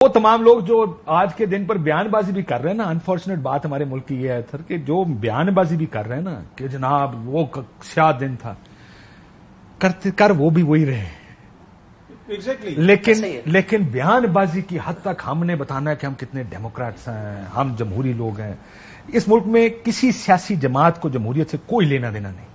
وہ تمام لوگ جو آج کے دن پر بیان بازی بھی کر رہے ہیں نا، انفارچونیٹ بات ہمارے ملک کی یہ ہے سر کہ جو بیان بازی بھی کر رہے ہیں نا کہ جناب وہ شاہ دن تھا، کر وہ بھی وہی رہے. لیکن بیان بازی کی حد تک ہم نے بتانا ہے کہ ہم کتنے ڈیموکریٹس ہیں، ہم جمہوری لوگ ہیں. اس ملک میں کسی سیاسی جماعت کو جمہوریت سے کوئی لینا دینا نہیں.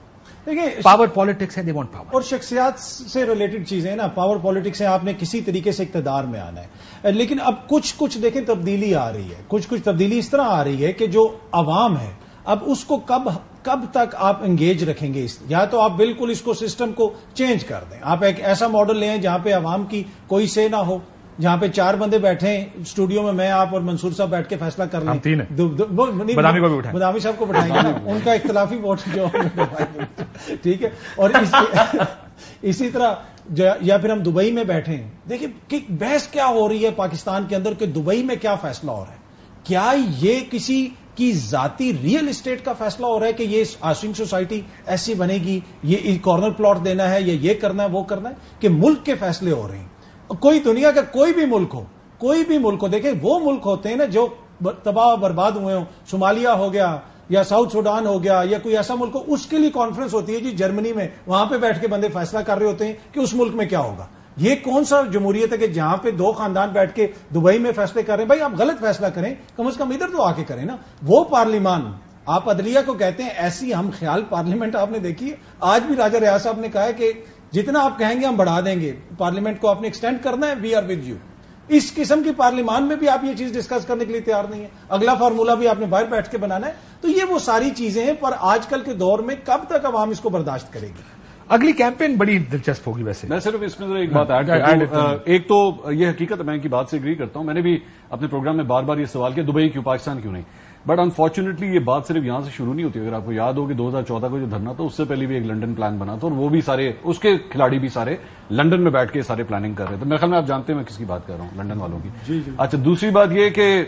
پاور پالیٹکس ہے، دے وانٹ پاور. اور شخصیات سے ریلیٹڈ چیزیں نا، پاور پالیٹکس ہے، آپ نے کسی طریقے سے اقتدار میں آنا ہے. لیکن اب کچھ دیکھیں تبدیلی آ رہی ہے، کچھ تبدیلی اس طرح آ رہی ہے کہ جو عوام ہے اب اس کو کب تک آپ انگیج رکھیں گے. یا تو آپ بالکل اس کو سسٹم کو چینج کر دیں، آپ ایک ایسا ماڈل لیں جہاں پہ عوام کی کوئی سے نہ ہو، جہاں پہ 4 بندے بیٹھے اسٹوڈیو میں آپ اور منصور صاحب بیٹھ کے فیصلہ کر لیں. بدامی کو بھی اٹھائیں، بدامی صاحب کو بٹھائیں گے نا، ان کا اختلافی ووٹ جو ٹھیک ہے. اور اسی طرح یا پھر ہم دبئی میں بیٹھے ہیں، دیکھیں کہ بحث کیا ہو رہی ہے پاکستان کے اندر کہ دبئی میں کیا فیصلہ ہو رہا ہے. کیا یہ کسی کی ذاتی ریئل اسٹیٹ کا فیصلہ ہو رہا ہے کہ یہ ہاؤسنگ سوسائٹی ایسی بنے گی، یہ کارنر پلاٹ دینا ہے، یا یہ کرنا ہے وہ کرنا ہے، کہ ملک کے فیصلے ہو رہے ہیں. کوئی دنیا کا کوئی بھی ملک ہو، دیکھیں وہ ملک ہوتے ہیں نا جو تباہ و برباد ہوئے ہوں، صومالیہ ہو گیا یا ساؤتھ سوڈان ہو گیا یا کوئی ایسا ملک ہو، اس کے لیے کانفرنس ہوتی ہے جی جرمنی میں، وہاں پہ بیٹھ کے بندے فیصلہ کر رہے ہوتے ہیں کہ اس ملک میں کیا ہوگا. یہ کون سا جمہوریت ہے کہ جہاں پہ 2 خاندان بیٹھ کے دبئی میں فیصلے کر رہے ہیں؟ بھائی آپ غلط فیصلہ کریں، کم از کم ادھر تو آ کے کریں نا. وہ پارلیمان آپ عدلیہ کو کہتے ہیں، ایسی ہم خیال پارلیمنٹ آپ نے دیکھی ہے. آج بھی راجہ ریاض صاحب نے کہا ہے کہ جتنا آپ کہیں گے ہم بڑھا دیں گے، پارلیمنٹ کو آپ نے ایکسٹینڈ کرنا ہے، وی آر ود یو. اس قسم کی پارلیمان میں بھی آپ یہ چیز ڈسکس کرنے کے لیے تیار نہیں ہے. اگلا فارمولہ بھی آپ نے باہر بیٹھ کے بنانا ہے. تو یہ وہ ساری چیزیں ہیں، پر آج کل کے دور میں کب تک عوام اس کو برداشت کرے گی؟ اگلی کیمپین بڑی دلچسپ ہوگی. ویسے میں صرف اس میں ایک بات ایڈ کرتا ہوں. ایک تو یہ حقیقت میں ان کی بات سے اگری کرتا ہوں، میں نے بھی اپنے پروگرام میں بار بار یہ سوال کیا دبئی کیوں، پاکستان کیوں نہیں. بٹ انفارچونیٹلی یہ بات صرف یہاں سے شروع نہیں ہوتی. اگر آپ کو یاد ہو کہ 2014 کو جو دھرنا تھا اس سے پہلے بھی ایک لنڈن پلان بنا تھا، اور وہ بھی سارے اس کے کھلاڑی بھی سارے لنڈن میں بیٹھ کے سارے پلاننگ کر رہے تھے. میرے خیال میں آپ جانتے ہیں میں کس کی بات کر رہا ہوں، لنڈن والوں کی. اچھا، دوسری بات یہ کہ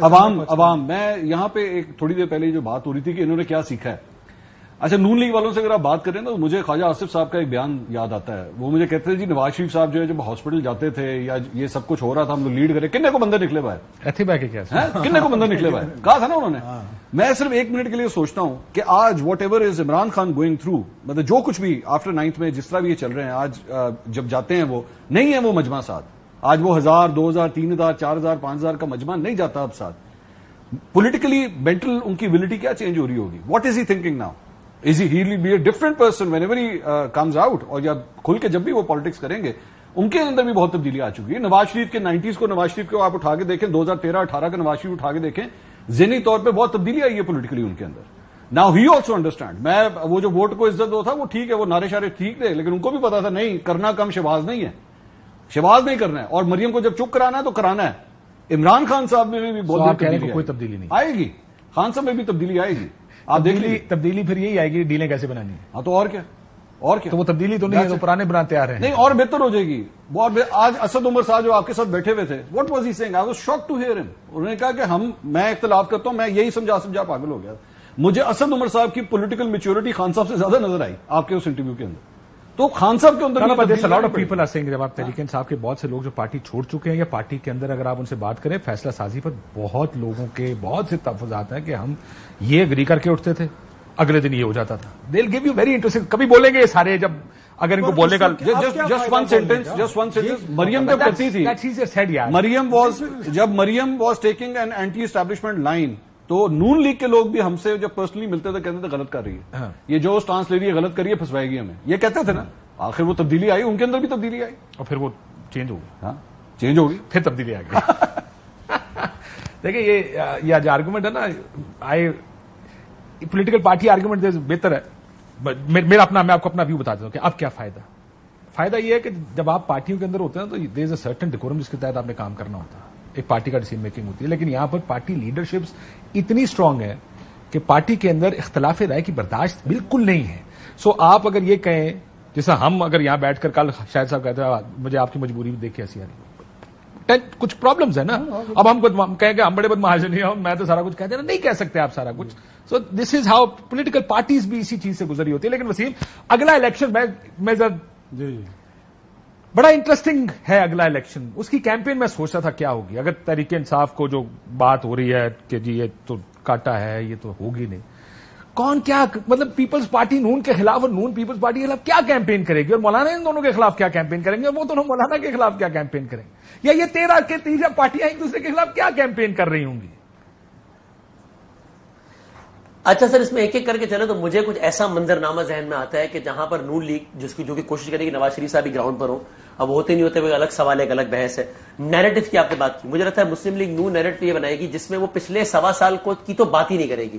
عوام میں یہاں پہ ایک تھوڑی دیر پہلے جو بات ہو رہی تھی کہ انہوں نے کیا سیکھا ہے. اچھا، نون لیگ والوں سے اگر آپ بات کریں نا تو مجھے خواجہ آصف صاحب کا ایک بیان یاد آتا ہے. وہ مجھے کہتے ہیں جی نواز شریف صاحب جو ہے جب ہاسپٹل جاتے تھے یا یہ سب کچھ ہو رہا تھا ہم لوگ لیڈ کرے، کتنے کو بندے نکلے بھائی، کتنے کو بندے نکلے بھائی، کہا تھا نا انہوں نے. میں صرف 1 منٹ کے لیے سوچتا ہوں کہ آج what ever is Imran Khan going through, مطلب جو کچھ بھی آفٹر 9th میں جس طرح بھی یہ چل رہے ہیں، آج جب جاتے ہیں وہ نہیں ہے وہ مجمع ساتھ. آج وہ 1000 2000 3000 4000 5000 کا مجمع نہیں جاتا اب ساتھ. پولیٹیکلی مینٹل ان کی ویلٹی کیا چینج ہو رہی ہوگی؟ What is he thinking now? Is he be a different person whenever he comes out؟ اور جب کھل کے جب بھی وہ پالیٹکس کریں گے ان کے اندر بھی بہت تبدیلی آ چکی ہے. نواز شریف کے 90s کو، نواز شریف کو آپ اٹھا کے دیکھیں، 2013-18 کا نواز شریف اٹھا کے دیکھیں، ذہنی طور پہ بہت تبدیلی آئی ہے پولیٹیکلی ان کے اندر. Now he also understand. میں وہ جو ووٹ کو عزت دو تھا وہ ٹھیک ہے، وہ نعرے شارے ٹھیک تھے، لیکن ان کو بھی پتا تھا نہیں کرنا کم شہباز نہیں ہے، شہباز نہیں کرنا ہے، اور مریم کو جب چپ کرانا ہے تو کرانا ہے. عمران خان صاحب میں بھی بہت کوئی تبدیلی نہیں آئے گی، خان صاحب میں بھی تبدیلی آئے گی. آپ دیکھ لیجیے تبدیلی پھر یہی آئے گی ڈیلیں کیسے بنانی ہے. ہاں تو اور کیا تو وہ تبدیلی تو نہیں ہے، تو پرانے بناتے آ رہے ہیں. نہیں، اور بہتر ہو جائے گی. آج اسد عمر صاحب جو آپ کے ساتھ بیٹھے ہوئے تھے، what was he seeing? I was shocked to hear him. انہوں نے کہا کہ میں اختلاف کرتا ہوں، میں یہی سمجھا پاگل ہو گیا. مجھے اسد عمر صاحب کی پولیٹیکل میچورٹی خان صاحب سے زیادہ نظر آئی آپ کے اس انٹرویو کے اندر. تو خان صاحب کے اندر پیپل آر سیئنگ، جب آپ تحریک انصاف کے بہت سے لوگ جو پارٹی چھوڑ چکے ہیں یا پارٹی کے اندر اگر آپ ان سے بات کریں فیصلہ سازی پر، بہت لوگوں کے بہت سے تحفظات ہیں کہ ہم یہ اگری کر کے اٹھتے تھے، اگلے دن یہ ہو جاتا تھا. They will give you very interesting. کبھی بولیں گے یہ سارے، جب اگر ان کو بولنے کا جسٹ ون سینٹینس مریم جب کرتی تھی، جب Maryam was taking an anti establishment line, تو نون لیگ کے لوگ بھی ہم سے جب پرسنلی ملتے تھے کہتے تھے غلط کر رہی ہے، یہ جو سٹانس لے رہی ہے غلط کر رہی ہے، پھنسوائے گی ہمیں، یہ کہتے تھے نا. آخر وہ تبدیلی آئی، ان کے اندر بھی تبدیلی آئی اور پھر وہ چینج ہو گئی. ہاں چینج ہوگی، پھر تبدیلی آ گئی. دیکھیں یہ جو آرگومنٹ ہے نا، پولیٹیکل پارٹی آرگومنٹ بہتر ہے. میں آپ کو اپنا ویو بتا دیتا ہوں کہ اب کیا فائدہ یہ ہے کہ جب آپ پارٹیوں کے اندر ہوتے ہیں تو دیر از اے سرٹن ڈیکورم جس کے تحت آپ نے کام کرنا ہوتا ہے، ایک پارٹی کا ڈیسیژن میکنگ ہوتی ہے. لیکن یہاں پر پارٹی لیڈرشپس اتنی اسٹرانگ ہے کہ پارٹی کے اندر اختلاف رائے کی برداشت بالکل نہیں ہے. سو آپ اگر یہ کہیں، جیسا ہم اگر یہاں بیٹھ کر کل شاید صاحب کہتے ہیں مجھے آپ کی مجبوری بھی دیکھ کے ایسی آ رہی ہے، کچھ پرابلمز ہیں نا. اب ہم کہیں کہ ہم بڑے بدمعاش نہیں ہیں، میں تو سارا کچھ کہتے ہیں، نہیں کہہ سکتے آپ سارا کچھ. سو دس از ہاؤ پولیٹیکل پارٹیز بھی اسی چیز سے گزری ہوتی ہے. لیکن وسیم، اگلا الیکشن میں بڑا انٹرسٹنگ ہے اگلا الیکشن. اس کی کیمپین میں سوچتا تھا کیا ہوگی اگر تحریک انصاف کو جو بات ہو رہی ہے کہ جی یہ تو کاٹا ہے, یہ تو ہوگی نہیں. کون کیا مطلب پیپلز پارٹی نون کے خلاف اور نون پیپلز پارٹی کے خلاف کیا کیمپین کرے گی, اور مولانا ان دونوں کے خلاف کیا کیمپین کریں گے, اور وہ دونوں مولانا کے خلاف کیا کیمپین کریں گے, یا یہ 13 کے 13 پارٹیاں ایک دوسرے کے خلاف کیا کیمپین کر رہی ہوں گی. اچھا سر, اس میں ایک ایک کر کے چلے تو مجھے کچھ ایسا منظرنامہ ذہن میں آتا ہے کہ جہاں پر نون لیگ جو کہ کوشش کرے گی نواز شریف صاحب بھی گراؤنڈ پر ہو, اب ہوتے نہیں ہوتے, وہ الگ سوال ہے, ایک الگ بحث ہے. نیریٹو کی آپ نے بات کی, مجھے لگتا ہے مسلم لیگ نون نیریٹو یہ بنائے گی جس میں وہ پچھلے 1.25 سال کی تو بات ہی نہیں کرے گی,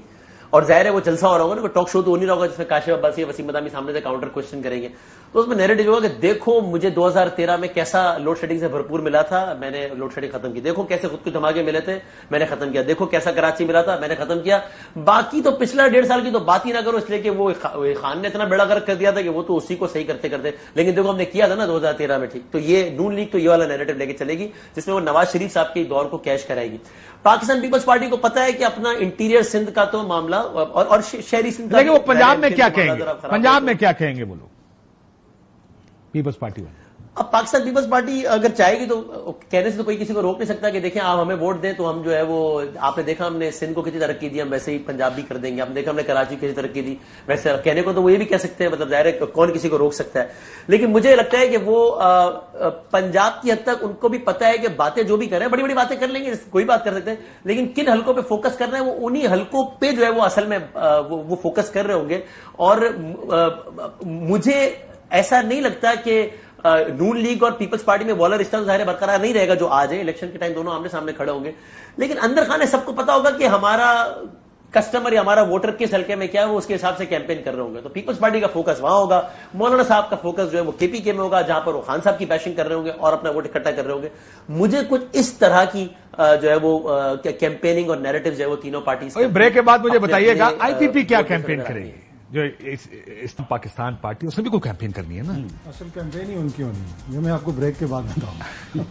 اور ظاہر ہے وہ جلسہ ہو رہا ہوگا نا, کوئی ٹاک شو تو ہو نہیں رہا ہوگا جس میں کاشف عباسی یا وسیم مدامی سامنے سے کاؤنٹر کوشچن کریں گے. تو اس میں نیریٹو ہوگا کہ دیکھو مجھے 2013 میں کیسا لوڈ شیڈنگ سے بھرپور ملا تھا, میں نے لوڈ شیڈنگ ختم کی, دیکھو کیسے خود کو دھماکے ملے تھے, میں نے ختم کیا, دیکھو کیسا کراچی ملا تھا, میں نے ختم کیا. باقی تو پچھلا 1.5 سال کی تو بات ہی نہ کرو, اس لیے کہ وہ خان نے اتنا بیڑا غرق کر دیا تھا کہ وہ تو اسی کو صحیح کرتے کرتے, لیکن دیکھو ہم نے کیا تھا نا 2013 میں, ٹھیک. تو یہ نون لیگ تو یہ والا نیریٹو لے کے چلے گی جس میں وہ نواز شریف صاحب کے دور کو کیش کرائے گی. پاکستان پیپلز پارٹی کو پتا ہے کہ اپنا انٹیریئر سندھ کا تو معاملہ اور شہری سندھ, لیکن وہ پنجاب میں کیا کہیں گے, پنجاب میں کیا کہیں گے وہ لوگ پیپلز پارٹی والے. اب پاکستان پیپلز پارٹی اگر چاہے گی تو کہنے سے تو کوئی کسی کو روک نہیں سکتا کہ دیکھیں آپ ہمیں ووٹ دیں تو ہم جو ہے وہ, آپ نے دیکھا ہم نے سندھ کو کتنی ترقی دی, ہم ویسے ہی پنجاب بھی کر دیں گے. ہم دیکھا ہم نے کراچی کی کتنی ترقی دی, ویسے کہنے کو تو وہ یہ بھی کہہ سکتے ہیں, مطلب ظاہر ہے کون کسی کو روک سکتا ہے. لیکن مجھے لگتا ہے کہ وہ پنجاب کی حد تک ان کو بھی پتا ہے کہ باتیں جو بھی کر رہے ہیں, بڑی بڑی باتیں کر لیں گے, کوئی بات کر سکتے ہیں, لیکن کن حلقوں پہ فوکس کرنا ہے وہ انہی حلقوں پہ جو ہے وہ اصل میں وہ فوکس کر رہے ہوں گے. اور مجھے ایسا نہیں لگتا کہ نون لیگ اور پیپلز پارٹی میں والا رشتہ ظاہر برقرار نہیں رہے گا جو آج ہے. الیکشن کے ٹائم دونوں آمنے سامنے کھڑے ہوں گے, لیکن اندر خانے سب کو پتا ہوگا کہ ہمارا کسٹمر یا ہمارا ووٹر کس حلقے میں کیا ہے, وہ اس کے حساب سے کیمپین کر رہے ہوں گے. تو پیپلز پارٹی کا فوکس وہاں ہوگا, مولانا صاحب کا فوکس جو ہے وہ کے پی کے میں ہوگا جہاں پر وہ خان صاحب کی بیشنگ کر رہے ہوں گے اور اپنا ووٹ اکٹھا کر رہے ہوں گے. مجھے کچھ اس طرح کی جو ہے وہ کیمپیننگ اور نیریٹو جو ہے وہ تینوں پارٹیز. بریک کے بعد مجھے بتائیے گا آئی پی پی کیا کیمپین کرے گی, جو اس پاکستان پارٹی اس نے بھی کوئی کیمپین کرنی ہے نا. اصل کیمپین ہی ان کی ہونی ہے, یہ میں آپ کو بریک کے بعد بتاؤں.